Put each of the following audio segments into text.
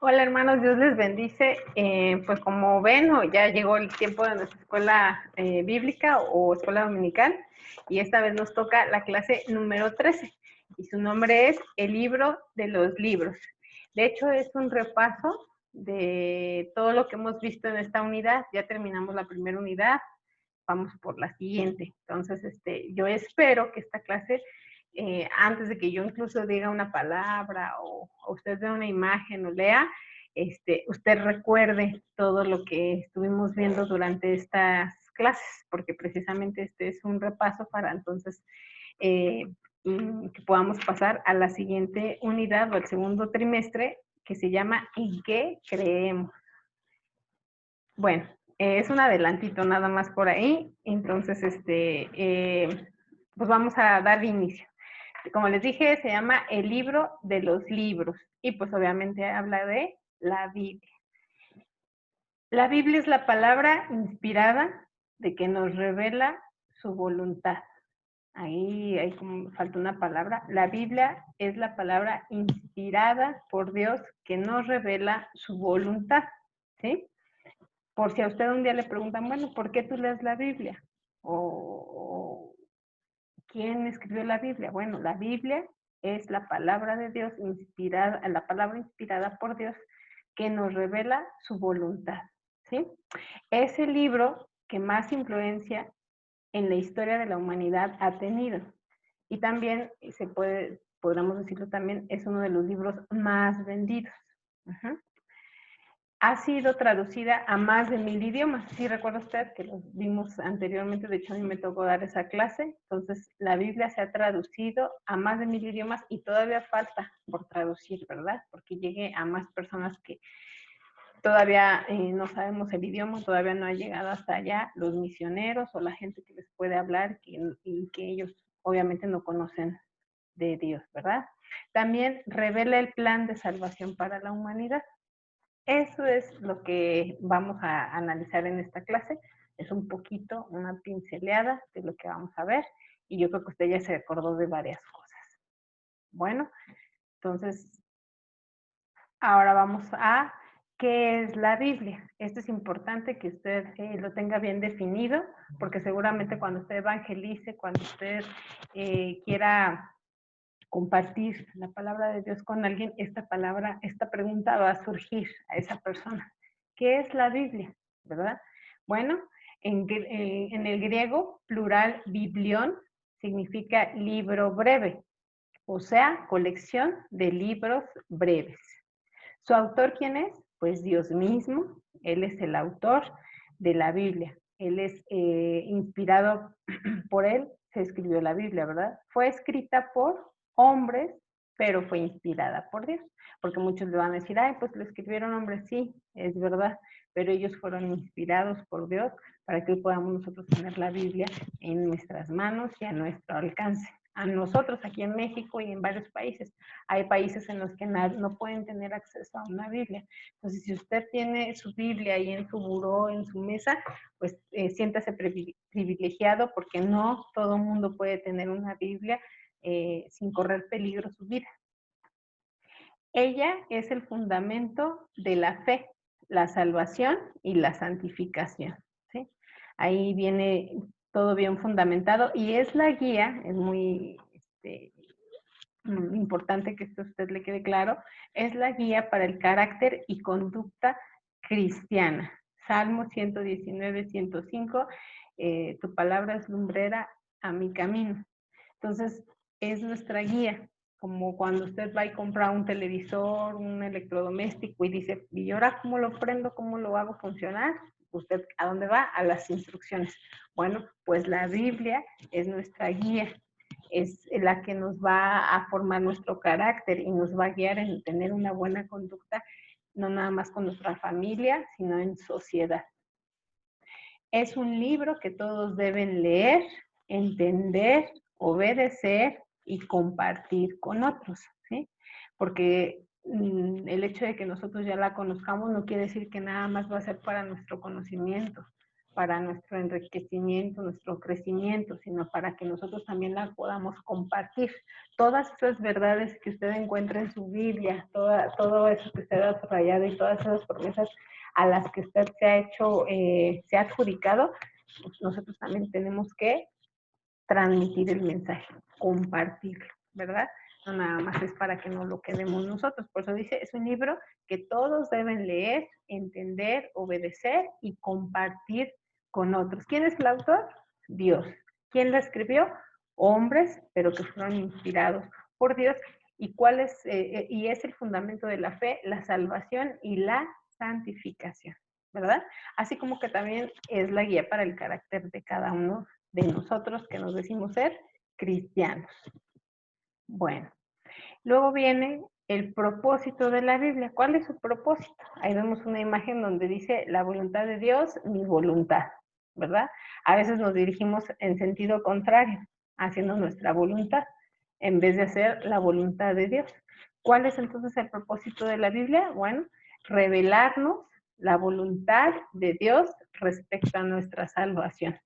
Hola hermanos, Dios les bendice. Pues como ven, ya llegó el tiempo de nuestra escuela bíblica o escuela dominical y esta vez nos toca la clase número 13 y su nombre es El libro de los libros. De hecho es un repaso de todo lo que hemos visto en esta unidad. Ya terminamos la primera unidad, vamos por la siguiente. Entonces, yo espero que esta clase antes de que yo incluso diga una palabra o usted vea una imagen o lea, usted recuerde todo lo que estuvimos viendo durante estas clases, porque precisamente este es un repaso para entonces eh, que podamos pasar a la siguiente unidad o al segundo trimestre que se llama ¿En qué creemos? Bueno, es un adelantito nada más por ahí, entonces pues vamos a dar inicio. Como les dije, se llama El libro de los libros y pues obviamente habla de la Biblia. La Biblia es la palabra inspirada de que nos revela su voluntad. Ahí como falta una palabra. La Biblia es la palabra inspirada por Dios que nos revela su voluntad, ¿sí? Por si a usted un día le preguntan, bueno, ¿por qué tú lees la Biblia? O ¿quién escribió la Biblia? Bueno, la Biblia es la palabra de Dios inspirada, la palabra inspirada por Dios que nos revela su voluntad, ¿sí? Es el libro que más influencia en la historia de la humanidad ha tenido. Y también podríamos decirlo también, es uno de los libros más vendidos. Uh-huh. Ha sido traducida a más de 1000 idiomas. Sí, recuerda usted que lo vimos anteriormente, de hecho a mí me tocó dar esa clase. Entonces, la Biblia se ha traducido a más de 1000 idiomas y todavía falta por traducir, ¿verdad? Porque llegue a más personas que todavía no sabemos el idioma, todavía no ha llegado hasta allá los misioneros o la gente que les puede hablar y que ellos obviamente no conocen de Dios, ¿verdad? También revela el plan de salvación para la humanidad. Eso es lo que vamos a analizar en esta clase. Es un poquito, una pinceleada de lo que vamos a ver y yo creo que usted ya se acordó de varias cosas. Bueno, entonces, ahora vamos a qué es la Biblia. Esto es importante que usted lo tenga bien definido, porque seguramente cuando usted evangelice, cuando usted quiera compartir la palabra de Dios con alguien, esta pregunta va a surgir a esa persona. ¿Qué es la Biblia? ¿Verdad? Bueno, en el griego, plural biblión significa libro breve, o sea, colección de libros breves. ¿Su autor quién es? Pues Dios mismo. Él es el autor de la Biblia. Él es inspirado por él, se escribió la Biblia, ¿verdad? Fue escrita por hombres, pero fue inspirada por Dios. Porque muchos le van a decir, ay, pues lo escribieron hombres, sí, es verdad, pero ellos fueron inspirados por Dios para que hoy podamos nosotros tener la Biblia en nuestras manos y a nuestro alcance. A nosotros aquí en México y en varios países. Hay países en los que no pueden tener acceso a una Biblia. Entonces, si usted tiene su Biblia ahí en su buró, en su mesa, pues siéntase privilegiado porque no todo el mundo puede tener una Biblia sin correr peligro su vida. Ella es el fundamento de la fe, la salvación y la santificación, ¿sí? Ahí viene todo bien fundamentado y es la guía, es muy importante que esto a usted le quede claro, es la guía para el carácter y conducta cristiana. Salmo 119, 105, tu palabra es lumbrera a mi camino. Entonces, es nuestra guía, como cuando usted va y compra un televisor, un electrodoméstico y dice, ¿y ahora cómo lo prendo, cómo lo hago funcionar? ¿Usted a dónde va? A las instrucciones. Bueno, pues la Biblia es nuestra guía, es la que nos va a formar nuestro carácter y nos va a guiar en tener una buena conducta, no nada más con nuestra familia, sino en sociedad. Es un libro que todos deben leer, entender, obedecer y compartir con otros, ¿sí? Porque el hecho de que nosotros ya la conozcamos no quiere decir que nada más va a ser para nuestro conocimiento. para nuestro enriquecimiento, nuestro crecimiento, sino para que nosotros también la podamos compartir. Todas esas verdades que usted encuentra en su Biblia, todo eso que usted ha subrayado y todas esas promesas a las que usted se ha hecho, se ha adjudicado, pues nosotros también tenemos que transmitir el mensaje, compartirlo, ¿verdad? No nada más es para que no lo quedemos nosotros. Por eso dice, es un libro que todos deben leer, entender, obedecer y compartir con otros. ¿Quién es el autor? Dios. ¿Quién lo escribió? Hombres, pero que fueron inspirados por Dios. ¿Y cuál es? Y es el fundamento de la fe, la salvación y la santificación, ¿verdad? Así como que también es la guía para el carácter de cada uno de nosotros que nos decimos ser cristianos. Bueno, luego viene el propósito de la Biblia. ¿Cuál es su propósito? Ahí vemos una imagen donde dice la voluntad de Dios, mi voluntad, ¿verdad? A veces nos dirigimos en sentido contrario, haciendo nuestra voluntad, en vez de hacer la voluntad de Dios. ¿Cuál es entonces el propósito de la Biblia? Bueno, revelarnos la voluntad de Dios respecto a nuestra salvación.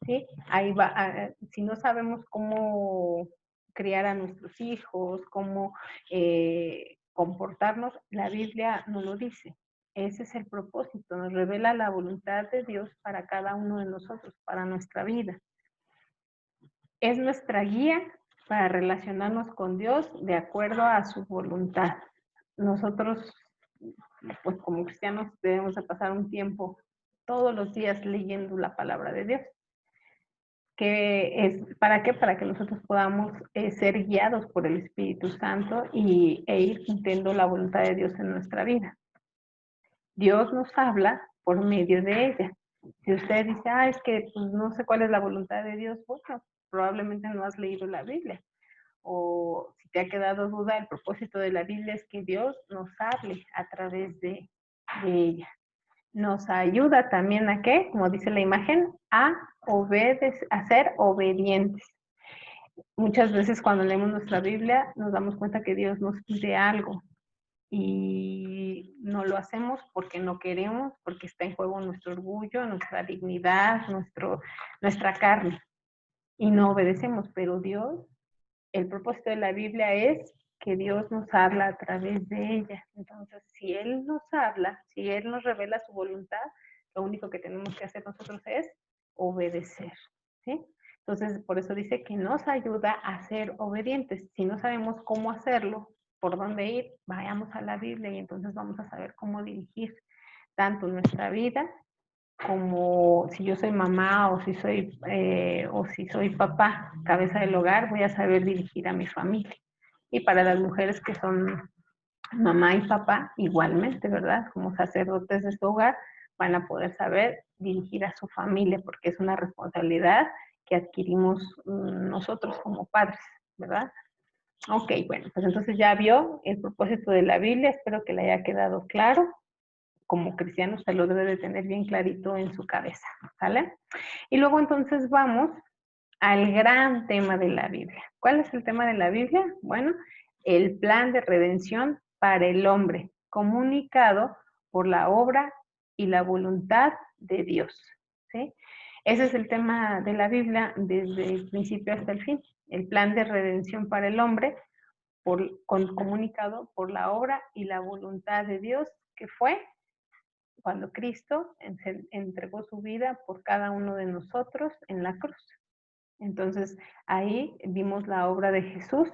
¿Sí? Ahí va, si no sabemos cómo criar a nuestros hijos, cómo comportarnos, la Biblia nos lo dice. Ese es el propósito, nos revela la voluntad de Dios para cada uno de nosotros, para nuestra vida. Es nuestra guía para relacionarnos con Dios de acuerdo a su voluntad. Nosotros, pues como cristianos, debemos de pasar un tiempo todos los días leyendo la palabra de Dios. ¿Para qué? Para que nosotros podamos ser guiados por el Espíritu Santo e ir cumpliendo la voluntad de Dios en nuestra vida. Dios nos habla por medio de ella. Si usted dice, es que pues, no sé cuál es la voluntad de Dios, bueno, probablemente no has leído la Biblia. O si te ha quedado duda, el propósito de la Biblia es que Dios nos hable a través de ella. Nos ayuda también a qué, como dice la imagen, a ser obedientes. Muchas veces cuando leemos nuestra Biblia nos damos cuenta que Dios nos pide algo y no lo hacemos porque no queremos, porque está en juego nuestro orgullo, nuestra dignidad, nuestra carne y no obedecemos, pero Dios, el propósito de la Biblia es que Dios nos habla a través de ella. Entonces, si Él nos habla, si Él nos revela su voluntad, lo único que tenemos que hacer nosotros es obedecer, ¿sí? Entonces, por eso dice que nos ayuda a ser obedientes. Si no sabemos cómo hacerlo, por dónde ir, vayamos a la Biblia y entonces vamos a saber cómo dirigir tanto nuestra vida como si yo soy mamá o si soy papá, cabeza del hogar, voy a saber dirigir a mi familia. Y para las mujeres que son mamá y papá, igualmente, ¿verdad? Como sacerdotes de su hogar, van a poder saber dirigir a su familia, porque es una responsabilidad que adquirimos nosotros como padres, ¿verdad? Ok, bueno, pues entonces ya vio el propósito de la Biblia, espero que le haya quedado claro. Como cristiano usted lo debe de tener bien clarito en su cabeza, ¿sale? Y luego entonces vamos al gran tema de la Biblia. ¿Cuál es el tema de la Biblia? Bueno, el plan de redención para el hombre, comunicado por la obra y la voluntad de Dios, ¿sí? Ese es el tema de la Biblia desde el principio hasta el fin. El plan de redención para el hombre, comunicado por la obra y la voluntad de Dios, que fue cuando Cristo entregó su vida por cada uno de nosotros en la cruz. Entonces, ahí vimos la obra de Jesús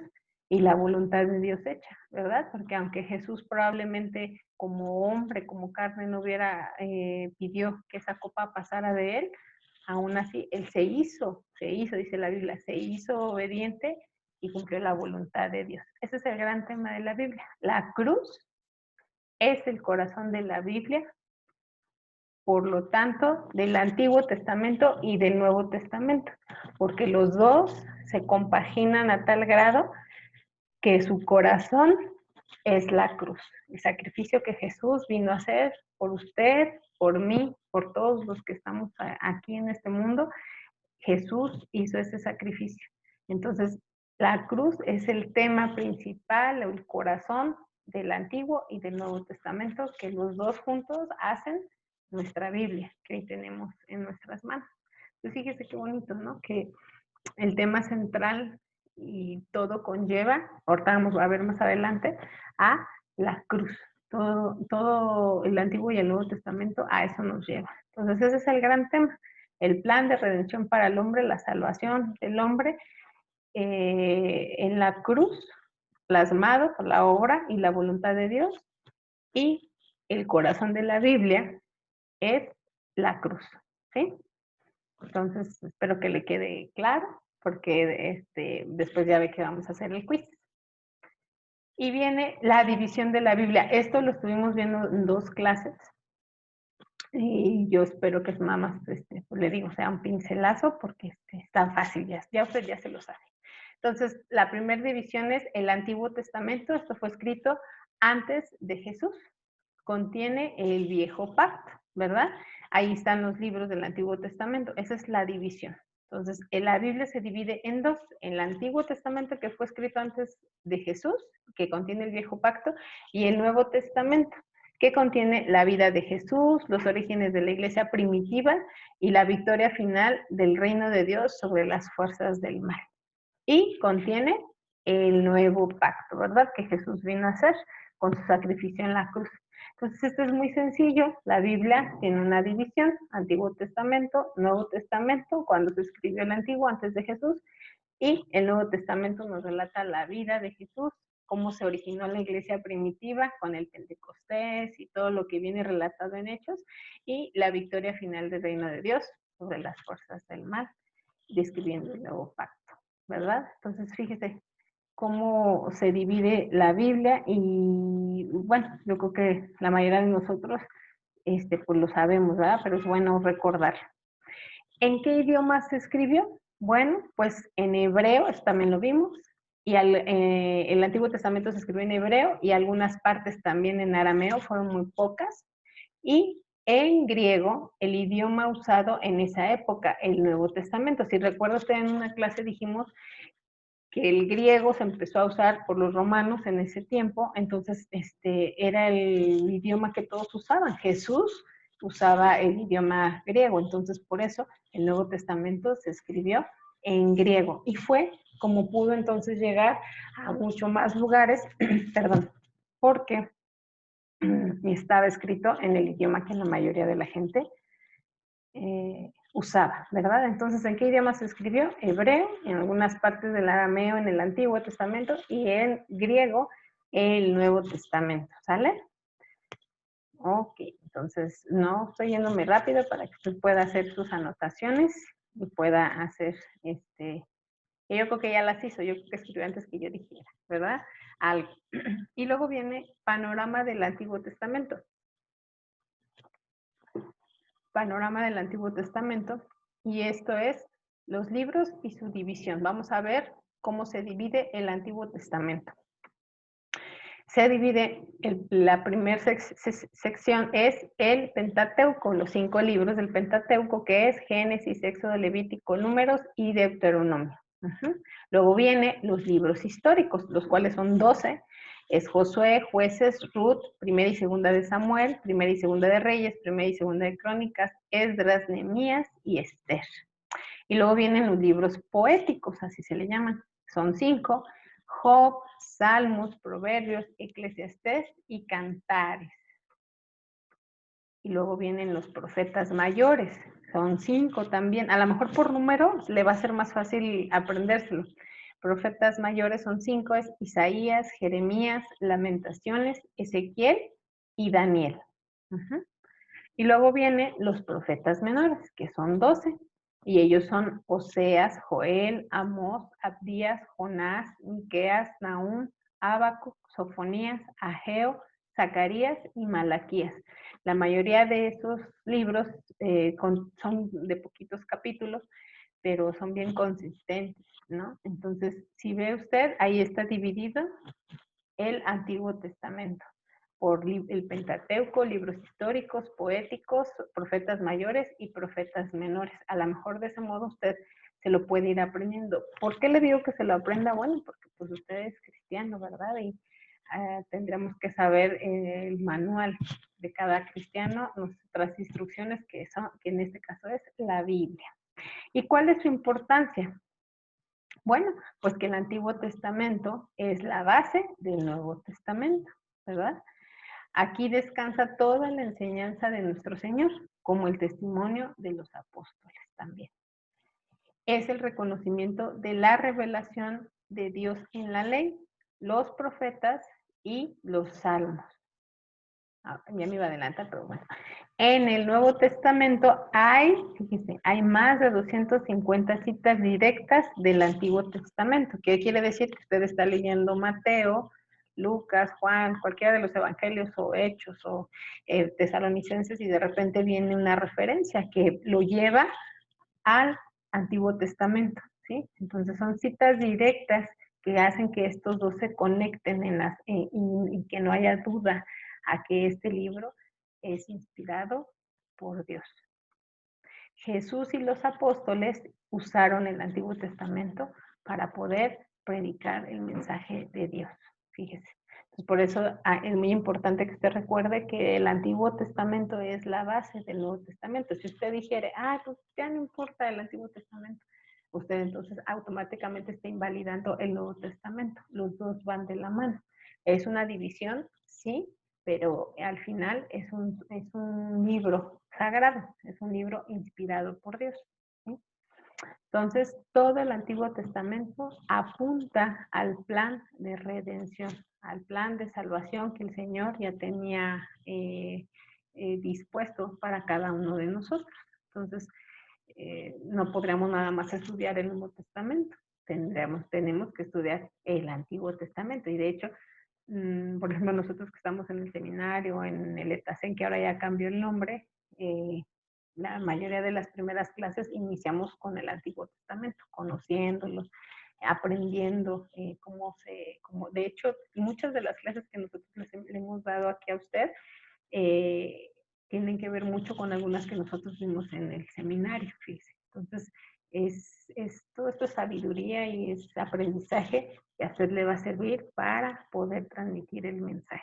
y la voluntad de Dios hecha, ¿verdad? Porque aunque Jesús probablemente como hombre, como carne, no pidió que esa copa pasara de él, aún así, él se hizo, dice la Biblia, se hizo obediente y cumplió la voluntad de Dios. Ese es el gran tema de la Biblia. La cruz es el corazón de la Biblia, por lo tanto, del Antiguo Testamento y del Nuevo Testamento, porque los dos se compaginan a tal grado que su corazón es la cruz, el sacrificio que Jesús vino a hacer por usted, por mí, por todos los que estamos aquí en este mundo. Jesús hizo ese sacrificio. Entonces, la cruz es el tema principal, el corazón del Antiguo y del Nuevo Testamento, que los dos juntos hacen nuestra Biblia, que ahí tenemos en nuestras manos. Entonces, fíjese qué bonito, ¿no? Que el tema central y todo conlleva, ahorita vamos a ver más adelante, a la cruz. Todo el Antiguo y el Nuevo Testamento a eso nos lleva. Entonces, ese es el gran tema. El plan de redención para el hombre, la salvación del hombre en la cruz, plasmado por la obra y la voluntad de Dios, y el corazón de la Biblia es la cruz, ¿sí? Entonces, espero que le quede claro, porque después ya ve que vamos a hacer el quiz. Y viene la división de la Biblia. Esto lo estuvimos viendo en 2 clases. Y yo espero que nada más, pues le digo, sea un pincelazo, porque es tan fácil, ya usted ya se lo sabe. Entonces, la primera división es el Antiguo Testamento. Esto fue escrito antes de Jesús. Contiene el Viejo Pacto, ¿verdad? Ahí están los libros del Antiguo Testamento. Esa es la división. Entonces, la Biblia se divide en 2. El Antiguo Testamento, que fue escrito antes de Jesús, que contiene el Viejo Pacto, y el Nuevo Testamento, que contiene la vida de Jesús, los orígenes de la iglesia primitiva y la victoria final del reino de Dios sobre las fuerzas del mal. Y contiene el nuevo pacto, ¿verdad? Que Jesús vino a hacer con su sacrificio en la cruz. Entonces, esto es muy sencillo. La Biblia tiene una división: Antiguo Testamento, Nuevo Testamento, cuando se escribió el Antiguo, antes de Jesús, y el Nuevo Testamento nos relata la vida de Jesús, cómo se originó la iglesia primitiva con el Pentecostés y todo lo que viene relatado en Hechos, y la victoria final del reino de Dios sobre las fuerzas del mal, describiendo el nuevo pacto, ¿verdad? Entonces, fíjese cómo se divide la Biblia y, bueno, yo creo que la mayoría de nosotros, pues lo sabemos, ¿verdad? Pero es bueno recordar. ¿En qué idioma se escribió? Bueno, pues en hebreo, eso también lo vimos, y el Antiguo Testamento se escribió en hebreo y algunas partes también en arameo, fueron muy pocas, y en griego, el idioma usado en esa época, el Nuevo Testamento. Si recuerda usted, en una clase dijimos que el griego se empezó a usar por los romanos en ese tiempo, entonces era el idioma que todos usaban. Jesús usaba el idioma griego, entonces por eso el Nuevo Testamento se escribió en griego y fue como pudo entonces llegar a mucho más lugares, perdón, porque estaba escrito en el idioma que la mayoría de la gente usaba, ¿verdad? Entonces, ¿en qué idioma se escribió? Hebreo, en algunas partes del arameo en el Antiguo Testamento, y en griego el Nuevo Testamento, ¿sale? Ok, entonces no estoy yéndome rápido para que usted pueda hacer sus anotaciones y pueda hacer que yo creo que ya las hizo, yo creo que escribió antes que yo dijera, ¿verdad? Algo. Y luego viene panorama del Antiguo Testamento. Panorama del Antiguo Testamento, y esto es los libros y su división. Vamos a ver cómo se divide el Antiguo Testamento. Se divide, la primera sección es el Pentateuco, los 5 libros del Pentateuco, que es Génesis, Éxodo, Levítico, Números y Deuteronomio. Luego viene los libros históricos, los cuales son 12, es Josué, Jueces, Ruth, Primera y Segunda de Samuel, Primera y Segunda de Reyes, Primera y Segunda de Crónicas, Esdras, Nehemías y Esther. Y luego vienen los libros poéticos, así se le llaman, son 5, Job, Salmos, Proverbios, Eclesiastés y Cantares. Y luego vienen los profetas mayores, son 5 también. A lo mejor por número le va a ser más fácil aprendérselo. Profetas mayores son 5, es Isaías, Jeremías, Lamentaciones, Ezequiel y Daniel. Y luego vienen los profetas menores, que son 12. Y ellos son Oseas, Joel, Amós, Abdías, Jonás, Miqueas, Nahum, Habacuc, Sofonías, Ageo, Zacarías y Malaquías. La mayoría de esos libros son de poquitos capítulos, pero son bien consistentes, ¿no? Entonces, si ve usted, ahí está dividido el Antiguo Testamento por el Pentateuco, libros históricos, poéticos, profetas mayores y profetas menores. A lo mejor de ese modo usted se lo puede ir aprendiendo. ¿Por qué le digo que se lo aprenda? Bueno, porque pues usted es cristiano, ¿verdad? Y tendríamos que saber el manual de cada cristiano, nuestras instrucciones, que en este caso es la Biblia. ¿Y cuál es su importancia? Bueno, pues que el Antiguo Testamento es la base del Nuevo Testamento, ¿verdad? Aquí descansa toda la enseñanza de nuestro Señor, como el testimonio de los apóstoles también. Es el reconocimiento de la revelación de Dios en la ley, los profetas y los salmos. Ya me iba a adelantar, pero bueno. En el Nuevo Testamento fíjense, hay más de 250 citas directas del Antiguo Testamento. ¿Qué quiere decir? Que usted está leyendo Mateo, Lucas, Juan, cualquiera de los evangelios o Hechos o Tesalonicenses, y de repente viene una referencia que lo lleva al Antiguo Testamento, ¿sí? Entonces son citas directas que hacen que estos dos se conecten y que no haya duda a que este libro es inspirado por Dios. Jesús y los apóstoles usaron el Antiguo Testamento para poder predicar el mensaje de Dios, fíjese. Entonces, por eso es muy importante que usted recuerde que el Antiguo Testamento es la base del Nuevo Testamento. Si usted dijere, pues ya no importa el Antiguo Testamento, usted entonces automáticamente está invalidando el Nuevo Testamento. Los dos van de la mano. Es una división, sí, pero al final es un libro sagrado, es un libro inspirado por Dios, ¿sí? Entonces, todo el Antiguo Testamento apunta al plan de redención, al plan de salvación que el Señor ya tenía dispuesto para cada uno de nosotros. Entonces, no podríamos nada más estudiar el Nuevo Testamento, tenemos que estudiar el Antiguo Testamento. Y de hecho, por ejemplo, nosotros que estamos en el seminario, en el ETACEN, que ahora ya cambió el nombre, la mayoría de las primeras clases iniciamos con el Antiguo Testamento, conociéndolo, aprendiendo de hecho, muchas de las clases que nosotros le hemos dado aquí a usted tienen que ver mucho con algunas que nosotros vimos en el seminario, fíjese. Entonces, todo esto es sabiduría y es aprendizaje que a usted le va a servir para poder transmitir el mensaje.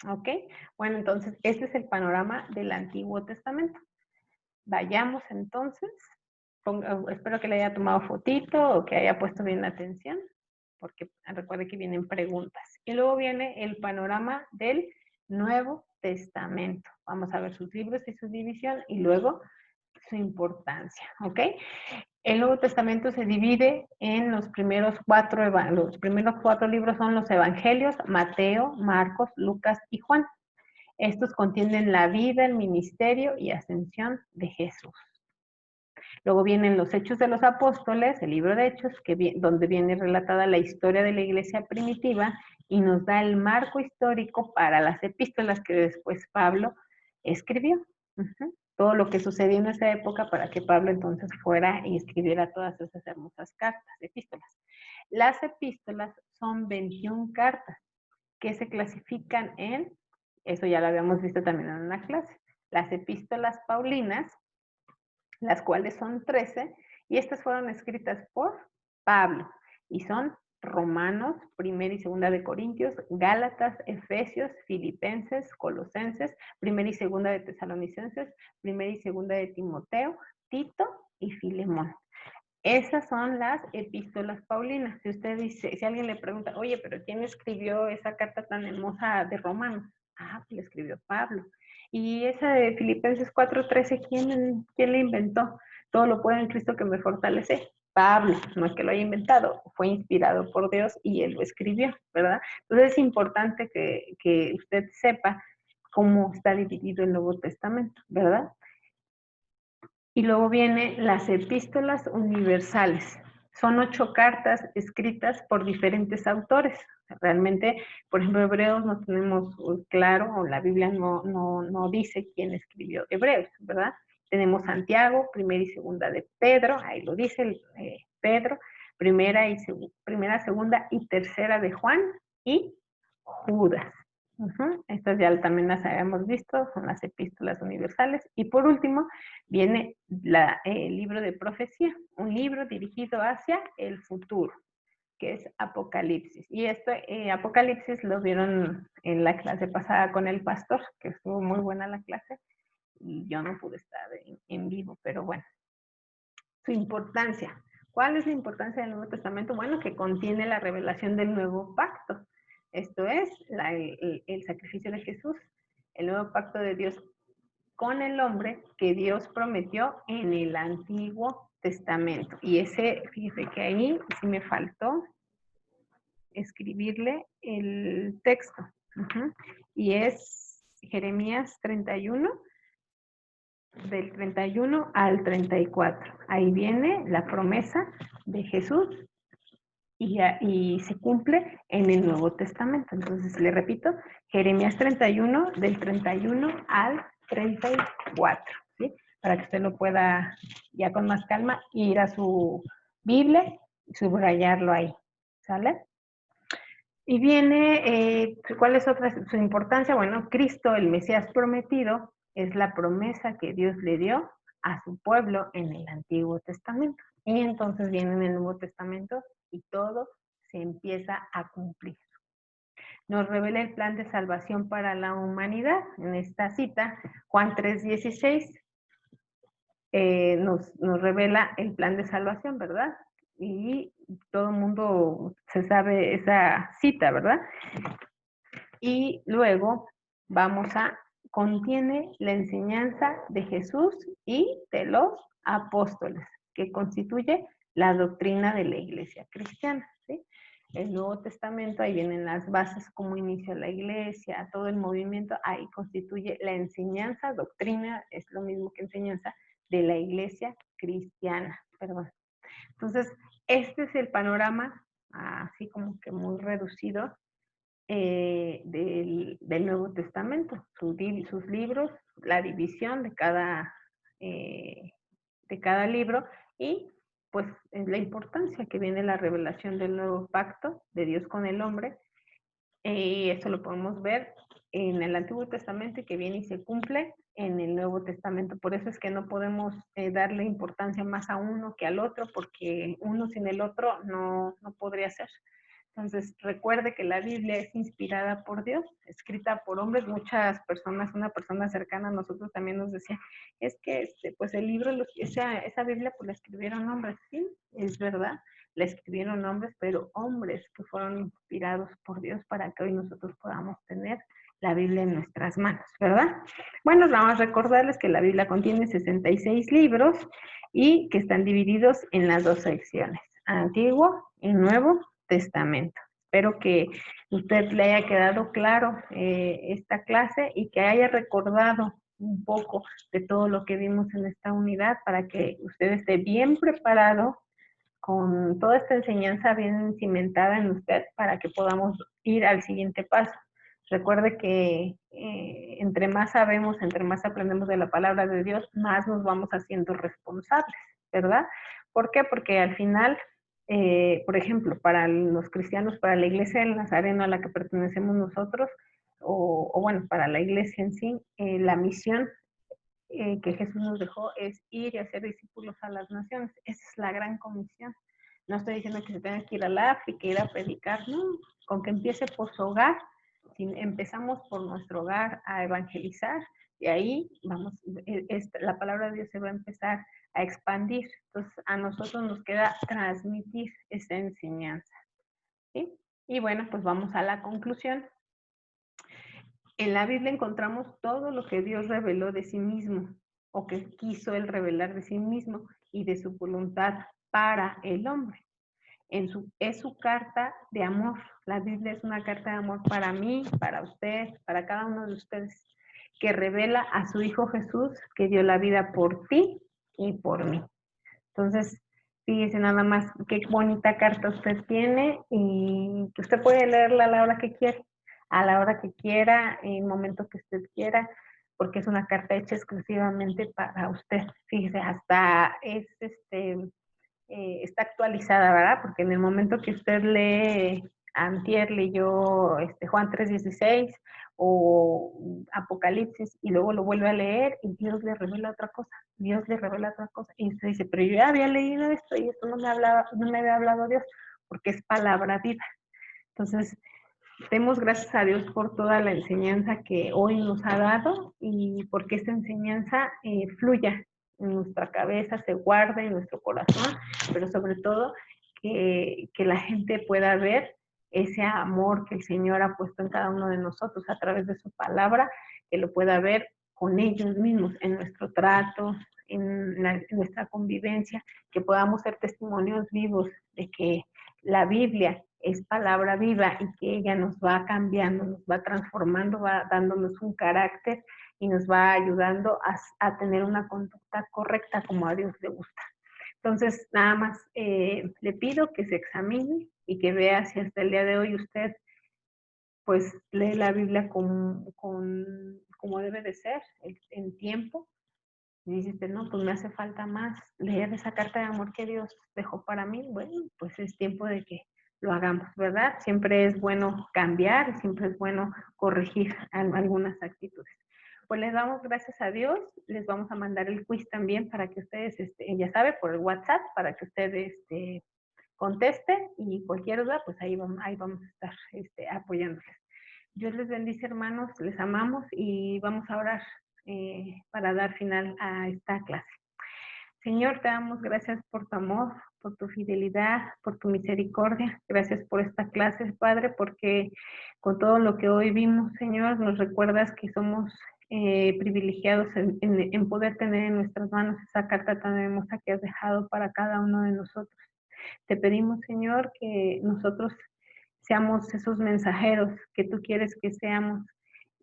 ¿Ok? Bueno, entonces, este es el panorama del Antiguo Testamento. Vayamos entonces. Espero que le haya tomado fotito o que haya puesto bien la atención, porque recuerde que vienen preguntas. Y luego viene el panorama del Nuevo Testamento. Vamos a ver sus libros y su división y luego su importancia, ¿ok? El Nuevo Testamento se divide en los primeros cuatro libros son los Evangelios: Mateo, Marcos, Lucas y Juan. Estos contienen la vida, el ministerio y ascensión de Jesús. Luego vienen los Hechos de los Apóstoles, el libro de Hechos, donde viene relatada la historia de la iglesia primitiva y nos da el marco histórico para las epístolas que después Pablo escribió. Todo lo que sucedió en esa época para que Pablo entonces fuera y escribiera todas esas hermosas cartas, epístolas. Las epístolas son 21 cartas que se clasifican eso ya lo habíamos visto también en una clase, las epístolas paulinas, las cuales son 13, y estas fueron escritas por Pablo, y son Romanos, Primera y Segunda de Corintios, Gálatas, Efesios, Filipenses, Colosenses, Primera y Segunda de Tesalonicenses, Primera y Segunda de Timoteo, Tito y Filemón. Esas son las epístolas paulinas. Si usted dice, si alguien le pregunta, oye, pero ¿quién escribió esa carta tan hermosa de Romanos? Pues la escribió Pablo. Y esa de Filipenses 4:13, ¿quién la inventó? Todo lo puedo en Cristo que me fortalece. Pablo, no es que lo haya inventado, fue inspirado por Dios y él lo escribió, ¿verdad? Entonces es importante que usted sepa cómo está dividido el Nuevo Testamento, ¿verdad? Y luego vienen las epístolas universales. Son 8 cartas escritas por diferentes autores. Realmente, por ejemplo, Hebreos no tenemos claro, o la Biblia no dice quién escribió Hebreos, ¿verdad? Tenemos Santiago, primera y segunda de Pedro, ahí lo dice Pedro, primera, segunda y tercera de Juan y Judas. Estas ya también las habíamos visto, son las epístolas universales. Y por último, viene el libro de profecía, un libro dirigido hacia el futuro. que es Apocalipsis. Y esto, Apocalipsis, lo vieron en la clase pasada con el pastor, que estuvo muy buena la clase, y yo no pude estar en vivo, pero bueno. Su importancia. ¿Cuál es la importancia del Nuevo Testamento? Bueno, que contiene la revelación del nuevo pacto. Esto es el sacrificio de Jesús, el nuevo pacto de Dios con el hombre que Dios prometió en el Antiguo Testamento. Y ese, fíjese que ahí sí me faltó escribirle el texto. Y es Jeremías 31, del 31 al 34. Ahí viene la promesa de Jesús y se cumple en el Nuevo Testamento. Entonces, le repito, Jeremías 31, del 31 al 34, ¿sí? Para que usted lo pueda ya con más calma ir a su Biblia y subrayarlo ahí, ¿sale? Y viene, ¿cuál es su importancia? Bueno, Cristo, el Mesías prometido, es la promesa que Dios le dio a su pueblo en el Antiguo Testamento. Y entonces viene en el Nuevo Testamento y todo se empieza a cumplir. Nos revela el plan de salvación para la humanidad. En esta cita, Juan 3:16, nos revela el plan de salvación, ¿verdad? Y todo el mundo se sabe esa cita, ¿verdad? Y luego contiene la enseñanza de Jesús y de los apóstoles, que constituye la doctrina de la iglesia cristiana, ¿sí? El Nuevo Testamento, ahí vienen las bases, cómo inicia la iglesia, todo el movimiento, ahí constituye la enseñanza, doctrina, es lo mismo que enseñanza, de la iglesia cristiana, perdón. Entonces, este es el panorama, así como que muy reducido, del Nuevo Testamento, sus libros, la división de cada libro y pues la importancia que viene la revelación del nuevo pacto de Dios con el hombre. Y eso lo podemos ver en el Antiguo Testamento y que viene y se cumple en el Nuevo Testamento. Por eso es que no podemos darle importancia más a uno que al otro, porque uno sin el otro no podría ser. Entonces, recuerde que la Biblia es inspirada por Dios, escrita por hombres. Muchas personas, una persona cercana a nosotros también nos decía, es que pues el libro, esa Biblia pues la escribieron hombres. Sí, es verdad, la escribieron hombres, pero hombres que fueron inspirados por Dios para que hoy nosotros podamos tener la Biblia en nuestras manos, ¿verdad? Bueno, vamos a recordarles que la Biblia contiene 66 libros y que están divididos en las dos secciones, Antiguo y Nuevo Testamento. Espero que usted le haya quedado claro esta clase y que haya recordado un poco de todo lo que vimos en esta unidad para que usted esté bien preparado con toda esta enseñanza bien cimentada en usted para que podamos ir al siguiente paso. Recuerde que entre más sabemos, entre más aprendemos de la palabra de Dios, más nos vamos haciendo responsables, ¿verdad? ¿Por qué? Porque al final, por ejemplo, para los cristianos, para la iglesia del Nazareno a la que pertenecemos nosotros, o bueno, para la iglesia en sí, la misión que Jesús nos dejó es ir y hacer discípulos a las naciones. Esa es la gran comisión. No estoy diciendo que se tenga que ir al África, ir a predicar, no, con que empiece por su hogar. Si empezamos por nuestro hogar a evangelizar, y ahí vamos, la palabra de Dios se va a empezar a expandir. Entonces, a nosotros nos queda transmitir esa enseñanza, ¿sí? Y bueno, pues vamos a la conclusión. En la Biblia encontramos todo lo que Dios reveló de sí mismo, o que quiso Él revelar de sí mismo y de su voluntad para el hombre. Es su carta de amor. La Biblia es una carta de amor para mí, para usted, para cada uno de ustedes, que revela a su Hijo Jesús, que dio la vida por ti y por mí. Entonces, fíjese nada más qué bonita carta usted tiene y que usted puede leerla a la hora que quiera, a la hora que quiera, en el momento que usted quiera, porque es una carta hecha exclusivamente para usted. Fíjese, hasta está actualizada, ¿verdad? Porque en el momento que usted lee, antier leyó Juan 3:16 o Apocalipsis y luego lo vuelve a leer y Dios le revela otra cosa, Dios le revela otra cosa y usted dice, pero yo ya había leído esto y esto no me había hablado Dios. porque es palabra viva. Entonces, demos gracias a Dios por toda la enseñanza que hoy nos ha dado y porque esta enseñanza fluya en nuestra cabeza, se guarde en nuestro corazón, pero sobre todo que la gente pueda ver ese amor que el Señor ha puesto en cada uno de nosotros a través de su palabra, que lo pueda ver con ellos mismos, en nuestro trato, en nuestra convivencia, que podamos ser testimonios vivos de que la Biblia es palabra viva y que ella nos va cambiando, nos va transformando, va dándonos un carácter y nos va ayudando a tener una conducta correcta como a Dios le gusta. Entonces, nada más le pido que se examine y que vea si hasta el día de hoy usted pues lee la Biblia como debe de ser, en tiempo. Y dijiste, no, pues me hace falta más leer esa carta de amor que Dios dejó para mí. Bueno, pues es tiempo de que lo hagamos, ¿verdad? Siempre es bueno cambiar, siempre es bueno corregir algunas actitudes. Pues les damos gracias a Dios, les vamos a mandar el quiz también para que ustedes, ya sabe, por el WhatsApp, para que ustedes conteste y cualquier duda, pues ahí vamos a estar apoyándoles. Dios les bendice, hermanos, les amamos y vamos a orar para dar final a esta clase. Señor, te damos gracias por tu amor, por tu fidelidad, por tu misericordia. Gracias por esta clase, Padre, porque con todo lo que hoy vimos, Señor, nos recuerdas que somos privilegiados en poder tener en nuestras manos esa carta tan hermosa que has dejado para cada uno de nosotros. Te pedimos, Señor, que nosotros seamos esos mensajeros que tú quieres que seamos,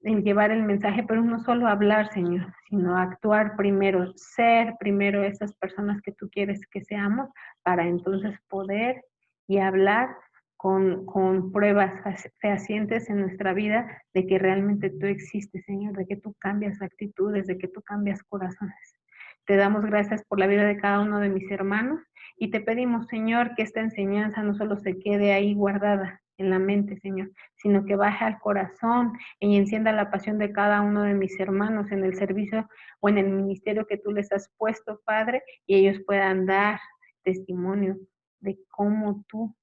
en llevar el mensaje, pero no solo hablar, Señor, sino actuar primero, ser primero esas personas que tú quieres que seamos, para entonces poder y hablar con pruebas fehacientes en nuestra vida de que realmente tú existes, Señor, de que tú cambias actitudes, de que tú cambias corazones. Te damos gracias por la vida de cada uno de mis hermanos y te pedimos, Señor, que esta enseñanza no solo se quede ahí guardada en la mente, Señor, sino que baje al corazón y encienda la pasión de cada uno de mis hermanos en el servicio o en el ministerio que tú les has puesto, Padre, y ellos puedan dar testimonio de cómo tú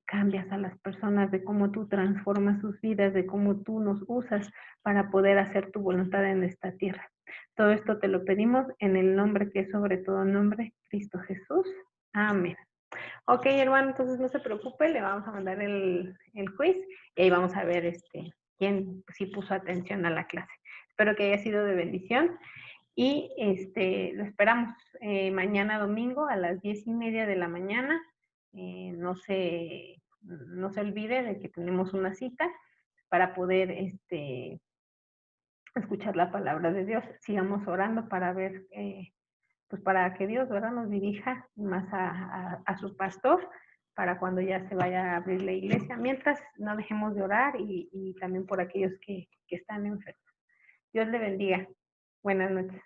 cambias a las personas, de cómo tú transformas sus vidas, de cómo tú nos usas para poder hacer tu voluntad en esta tierra. Todo esto te lo pedimos en el nombre que es sobre todo nombre, Cristo Jesús. Amén. Ok, hermano, entonces no se preocupe, le vamos a mandar el quiz y ahí vamos a ver quién sí puso atención a la clase. Espero que haya sido de bendición y lo esperamos mañana domingo a las 10:30 de la mañana. No se olvide de que tenemos una cita para poder escuchar la palabra de Dios. Sigamos orando para ver pues para que Dios, ¿verdad?, nos dirija más a su pastor para cuando ya se vaya a abrir la iglesia. Mientras, no dejemos de orar y también por aquellos que están enfermos. Dios le bendiga. Buenas noches.